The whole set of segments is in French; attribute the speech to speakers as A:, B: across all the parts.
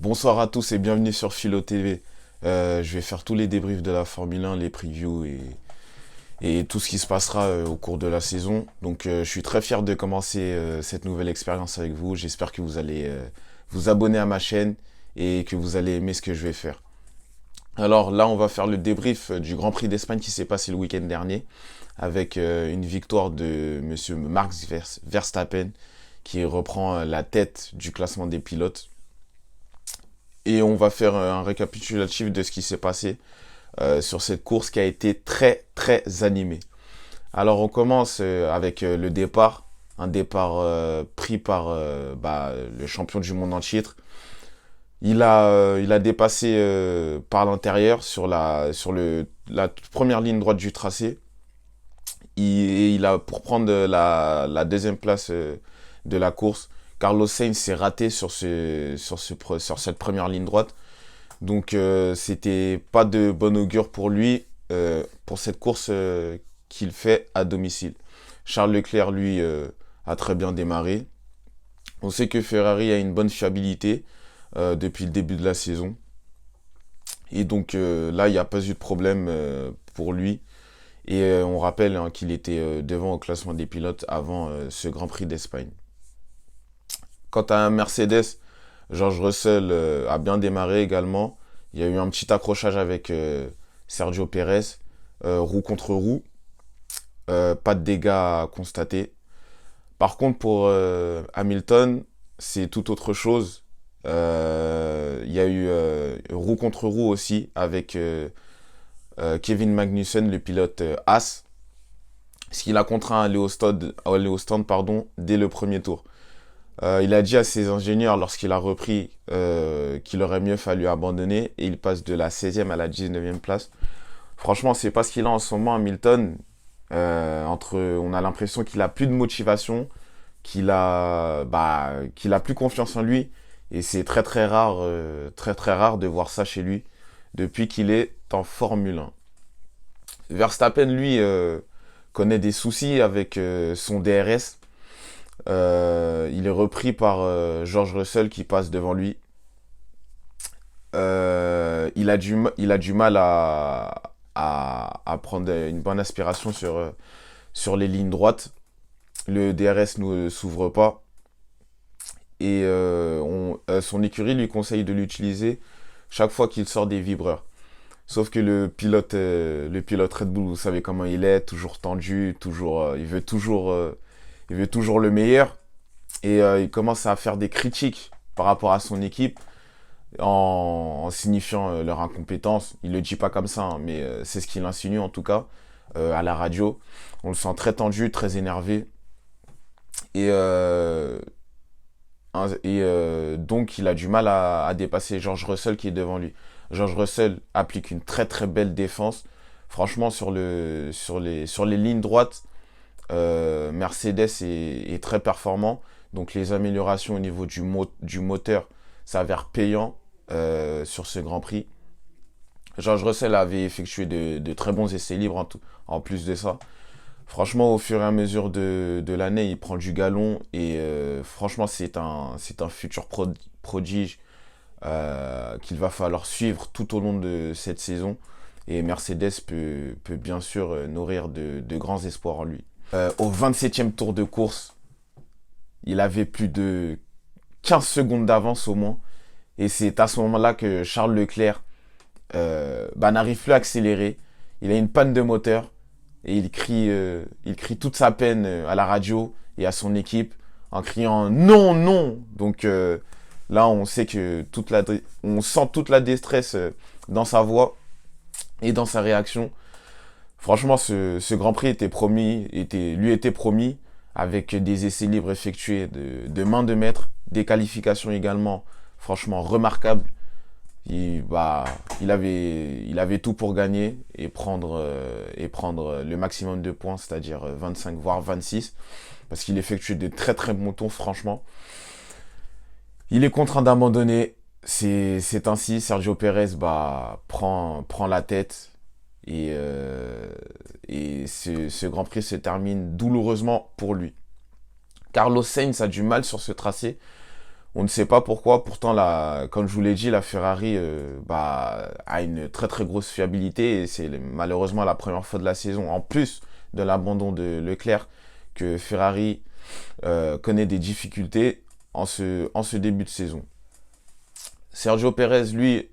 A: Bonsoir à tous et bienvenue sur Philo TV. Je vais faire tous les débriefs de la Formule 1, les previews et tout ce qui se passera au cours de la saison. Donc je suis très fier de commencer cette nouvelle expérience avec vous. J'espère que vous allez vous abonner à ma chaîne et que vous allez aimer ce que je vais faire. Alors là, on va faire le débrief du Grand Prix d'Espagne qui s'est passé le week-end dernier avec une victoire de Monsieur Max Verstappen qui reprend la tête du classement des pilotes. Et on va faire un récapitulatif de ce qui s'est passé sur cette course qui a été très très animée. Alors on commence avec le départ, un départ pris par le champion du monde en titre. Il a dépassé par l'intérieur sur la première ligne droite du tracé. Il a pour prendre la deuxième place de la course. Carlos Sainz s'est raté sur cette première ligne droite. Donc c'était pas de bon augure pour lui pour cette course qu'il fait à domicile. Charles Leclerc, lui, a très bien démarré. On sait que Ferrari a une bonne fiabilité depuis le début de la saison. Et donc là, il n'y a pas eu de problème pour lui. Et on rappelle qu'il était devant au classement des pilotes avant ce Grand Prix d'Espagne. Quant à Mercedes, George Russell a bien démarré également. Il y a eu un petit accrochage avec Sergio Pérez, roue contre roue. Pas de dégâts à constater. Par contre, pour Hamilton, c'est tout autre chose. Il y a eu roue contre roue aussi avec Kevin Magnussen, le pilote Haas, ce qui l'a contraint à aller au stand dès le premier tour. Il a dit à ses ingénieurs lorsqu'il a repris qu'il aurait mieux fallu abandonner et il passe de la 16e à la 19e place. Franchement, c'est pas ce qu'il a en ce moment, Hamilton. On a l'impression qu'il a plus de motivation, qu'il a plus confiance en lui et c'est très très rare, très très rare de voir ça chez lui depuis qu'il est en Formule 1. Verstappen, lui, connaît des soucis avec son DRS. Il est repris par George Russell qui passe devant lui. Il a du mal à prendre une bonne aspiration sur les lignes droites. Le DRS ne s'ouvre pas. Et son écurie lui conseille de l'utiliser chaque fois qu'il sort des vibreurs. Sauf que le pilote Red Bull, vous savez comment il est, toujours tendu, il veut toujours le meilleur. Et il commence à faire des critiques par rapport à son équipe en signifiant leur incompétence. Il le dit pas comme ça, hein, mais c'est ce qu'il insinue en tout cas à la radio. On le sent très tendu, très énervé. Et, donc il a du mal à dépasser George Russell qui est devant lui. George Russell applique une très très belle défense. Franchement, sur les lignes droites, Mercedes est très performant. Donc les améliorations au niveau du moteur s'avèrent payant sur ce Grand Prix. George Russell avait effectué de très bons essais libres en plus de ça. Franchement, au fur et à mesure de l'année, il prend du galon et franchement, c'est un futur prodige qu'il va falloir suivre tout au long de cette saison. Et Mercedes peut bien sûr nourrir de grands espoirs en lui. Au 27e tour de course, il avait plus de 15 secondes d'avance au moins. Et c'est à ce moment-là que Charles Leclerc n'arrive plus à accélérer. Il a une panne de moteur et il crie toute sa peine à la radio et à son équipe en criant non, non. Donc là, on sait que on sent toute la détresse dans sa voix et dans sa réaction. Franchement, ce Grand Prix lui était promis avec des essais libres effectués de main de maître, des qualifications également, franchement remarquables. Il avait tout pour gagner et prendre le maximum de points, c'est-à-dire 25 voire 26, parce qu'il effectuait de très très bons tours, franchement. Il est contraint d'abandonner. C'est ainsi. Sergio Pérez prend la tête. Et ce Grand Prix se termine douloureusement pour lui. Carlos Sainz a du mal sur ce tracé. On ne sait pas pourquoi. Pourtant, comme je vous l'ai dit, la Ferrari a une très très grosse fiabilité et c'est malheureusement la première fois de la saison, en plus de l'abandon de Leclerc, que Ferrari connaît des difficultés en ce début de saison. Sergio Pérez, lui,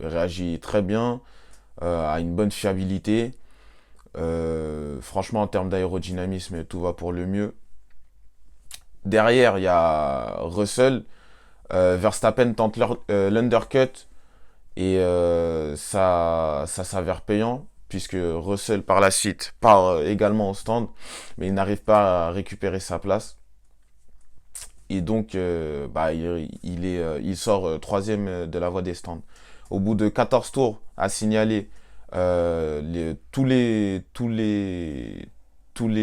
A: réagit très bien, a une bonne fiabilité. Franchement, en termes d'aérodynamisme, tout va pour le mieux. Derrière, il y a Russell. Verstappen tente l'undercut et ça s'avère payant puisque Russell par la suite part également au stand, mais il n'arrive pas à récupérer sa place. Et donc, il sort troisième de la voie des stands. Au bout de 14 tours, à signaler, tous les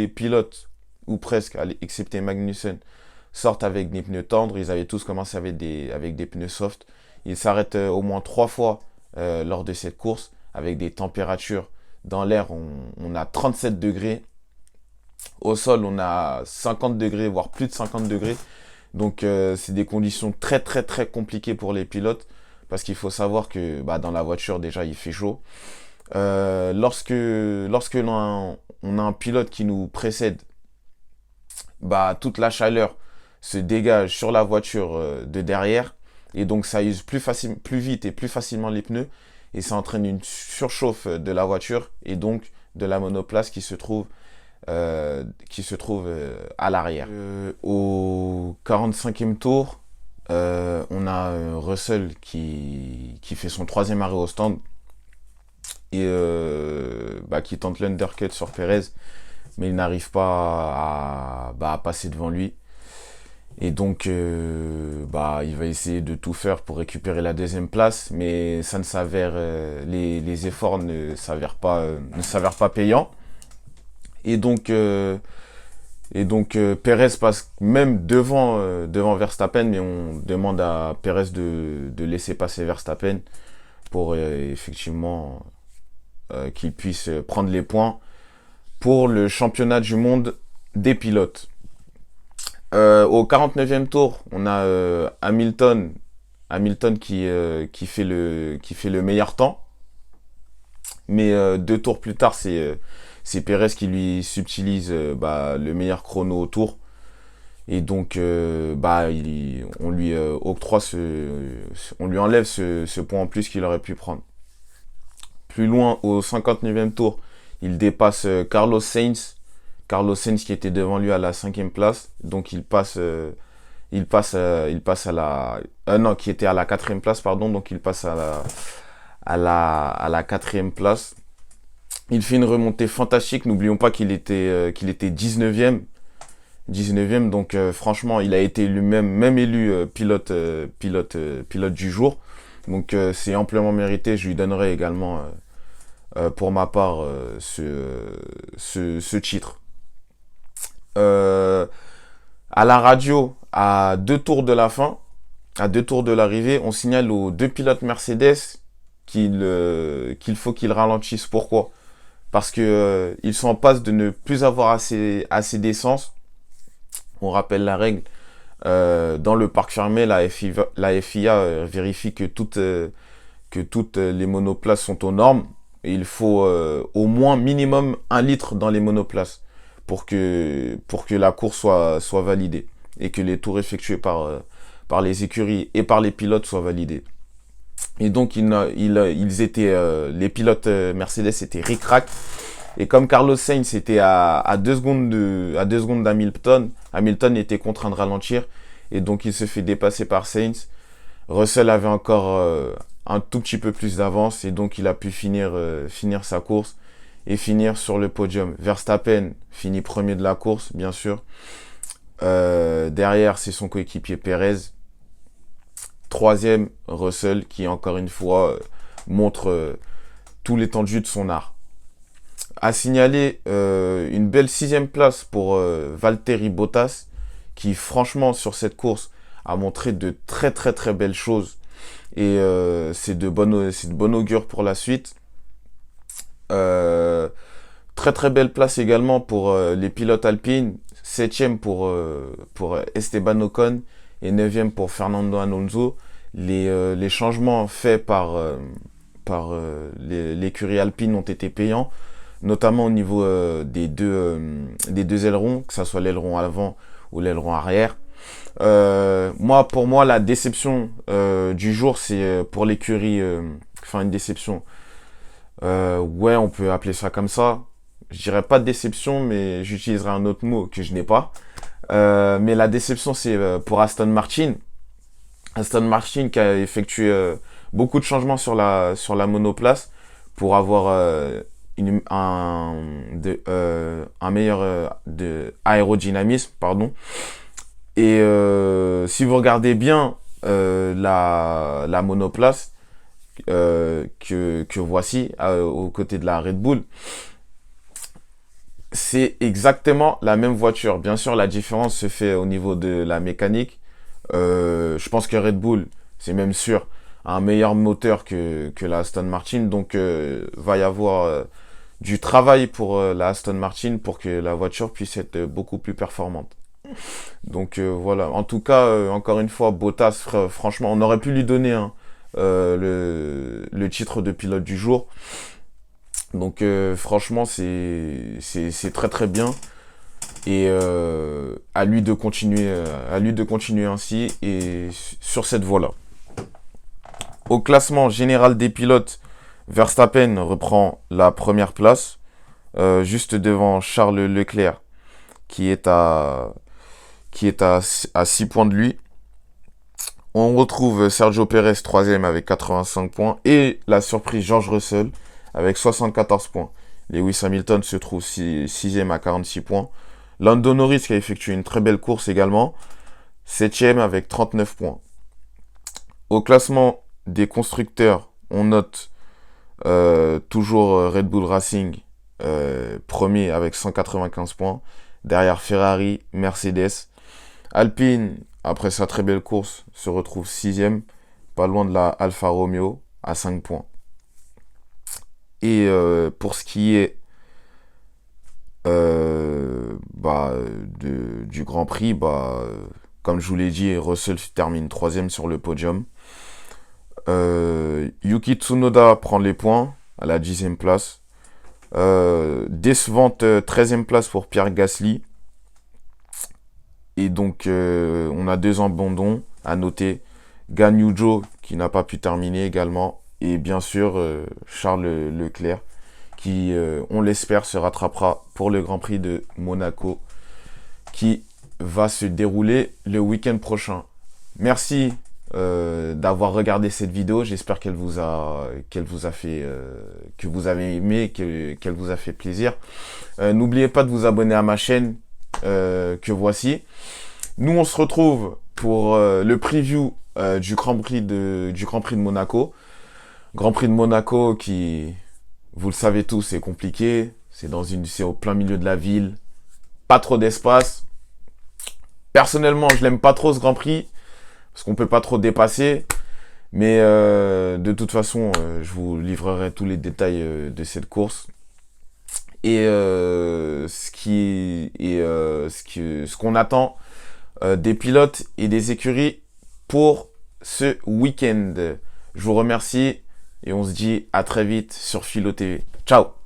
A: pilotes, ou presque, excepté Magnussen, sortent avec des pneus tendres. Ils avaient tous commencé avec des pneus soft. Ils s'arrêtent au moins 3 fois lors de cette course, avec des températures. Dans l'air, on a 37 degrés. Au sol, on a 50 degrés, voire plus de 50 degrés. Donc c'est des conditions très très très compliquées pour les pilotes parce qu'il faut savoir que dans la voiture déjà il fait chaud. Lorsque on a un pilote qui nous précède, toute la chaleur se dégage sur la voiture de derrière et donc ça use plus vite et plus facilement les pneus et ça entraîne une surchauffe de la voiture et donc de la monoplace qui se trouve à l'arrière. Au 45e tour, on a Russell qui fait son troisième arrêt au stand et qui tente l'undercut sur Perez, mais il n'arrive pas à passer devant lui. Et donc, il va essayer de tout faire pour récupérer la deuxième place, mais ça ne s'avère, les efforts ne s'avèrent pas payants. Et donc Perez passe même devant Verstappen, mais on demande à Perez de laisser passer Verstappen pour effectivement qu'il puisse prendre les points pour le championnat du monde des pilotes. Au 49e tour, on a Hamilton qui fait le meilleur temps. Mais 2 tours plus tard, c'est Perez qui lui subtilise le meilleur chrono au tour. Et donc, on lui on lui enlève ce point en plus qu'il aurait pu prendre. Plus loin, au 59e tour, il dépasse Carlos Sainz. Carlos Sainz qui était devant lui à la 5e place. Donc, il passe à la... non, qui était à la 4e place, pardon. Donc, il passe à la 4e place. Il fait une remontée fantastique. N'oublions pas qu'il était 19e. Donc franchement, il a été même élu pilote du jour. Donc c'est amplement mérité. Je lui donnerai également pour ma part ce titre. À la radio, à 2 tours de la fin, à 2 tours de l'arrivée, on signale aux 2 pilotes Mercedes qu'il faut qu'ils ralentissent. Pourquoi ? Parce que ils sont en passe de ne plus avoir assez d'essence. On rappelle la règle. Dans le parc fermé, la FIA vérifie que toutes les monoplaces sont aux normes. Et il faut au moins minimum 1 litre dans les monoplaces pour que la course soit validée et que les tours effectués par les écuries et par les pilotes soient validés. Et donc les pilotes Mercedes étaient ric-rac. Et comme Carlos Sainz était à 2 secondes d'Hamilton, Hamilton était contraint de ralentir. Et donc il se fait dépasser par Sainz. Russell avait encore un tout petit peu plus d'avance. Et donc il a pu finir sa course et finir sur le podium. Verstappen finit premier de la course, bien sûr. Derrière, c'est son coéquipier Perez. 3e, Russell, qui encore une fois montre tout l'étendue de son art. À signaler une belle 6e place pour Valtteri Bottas, qui franchement sur cette course a montré de très très très belles choses. Et c'est de bon augure pour la suite. Très très belle place également pour les pilotes alpines. 7e pour Esteban Ocon et 9e pour Fernando Alonso. Les changements faits par l'écurie Alpine ont été payants, notamment au niveau des deux ailerons, que ce soit l'aileron avant ou l'aileron arrière. Pour moi, la déception du jour, c'est pour l'écurie, une déception. Ouais, on peut appeler ça comme ça. Je dirais pas de déception, mais j'utiliserai un autre mot que je n'ai pas. Mais la déception, c'est pour Aston Martin. Aston Martin qui a effectué beaucoup de changements sur la monoplace pour avoir un meilleur aérodynamisme, pardon. Et si vous regardez bien la monoplace que voici aux côtés de la Red Bull, c'est exactement la même voiture. Bien sûr, la différence se fait au niveau de la mécanique. Je pense que Red Bull, c'est même sûr, a un meilleur moteur que la Aston Martin. Donc, va y avoir du travail pour la Aston Martin pour que la voiture puisse être beaucoup plus performante. Donc, voilà. En tout cas, encore une fois, Bottas, franchement, on aurait pu lui donner le titre de pilote du jour. Donc, franchement, c'est très très bien. Et à lui de continuer ainsi et sur cette voie-là. Au classement général des pilotes, Verstappen reprend la première place, juste devant Charles Leclerc, qui est à 6 points de lui. On retrouve Sergio Pérez 3e avec 85 points et la surprise George Russell avec 74 points. Lewis Hamilton se trouve 6e à 46 points. Lando Norris qui a effectué une très belle course également, 7e avec 39 points. Au classement des constructeurs, on note toujours Red Bull Racing, premier avec 195 points. Derrière Ferrari, Mercedes. Alpine, après sa très belle course, se retrouve 6e, pas loin de la Alfa Romeo, à 5 points. Et pour ce qui est du Grand Prix, comme je vous l'ai dit, Russell termine 3e sur le podium. Yuki Tsunoda prend les points à la 10e place. Décevante 13e place pour Pierre Gasly. Et donc on a 2 abandons à noter. Guan Yu Zhou qui n'a pas pu terminer également. Et bien sûr Charles Leclerc qui, on l'espère, se rattrapera pour le Grand Prix de Monaco qui va se dérouler le week-end prochain. Merci d'avoir regardé cette vidéo. J'espère qu'elle vous a fait, que vous avez aimé, qu'elle vous a fait plaisir. N'oubliez pas de vous abonner à ma chaîne que voici. Nous, on se retrouve pour le preview du Grand Prix de Monaco. Grand Prix de Monaco qui, vous le savez tous, c'est compliqué. C'est au plein milieu de la ville. Pas trop d'espace. Personnellement, je l'aime pas trop ce Grand Prix. Parce qu'on peut pas trop dépasser. Mais de toute façon, je vous livrerai tous les détails de cette course. Et ce qu'on attend des pilotes et des écuries pour ce week-end. Je vous remercie et on se dit à très vite sur Philo TV. Ciao!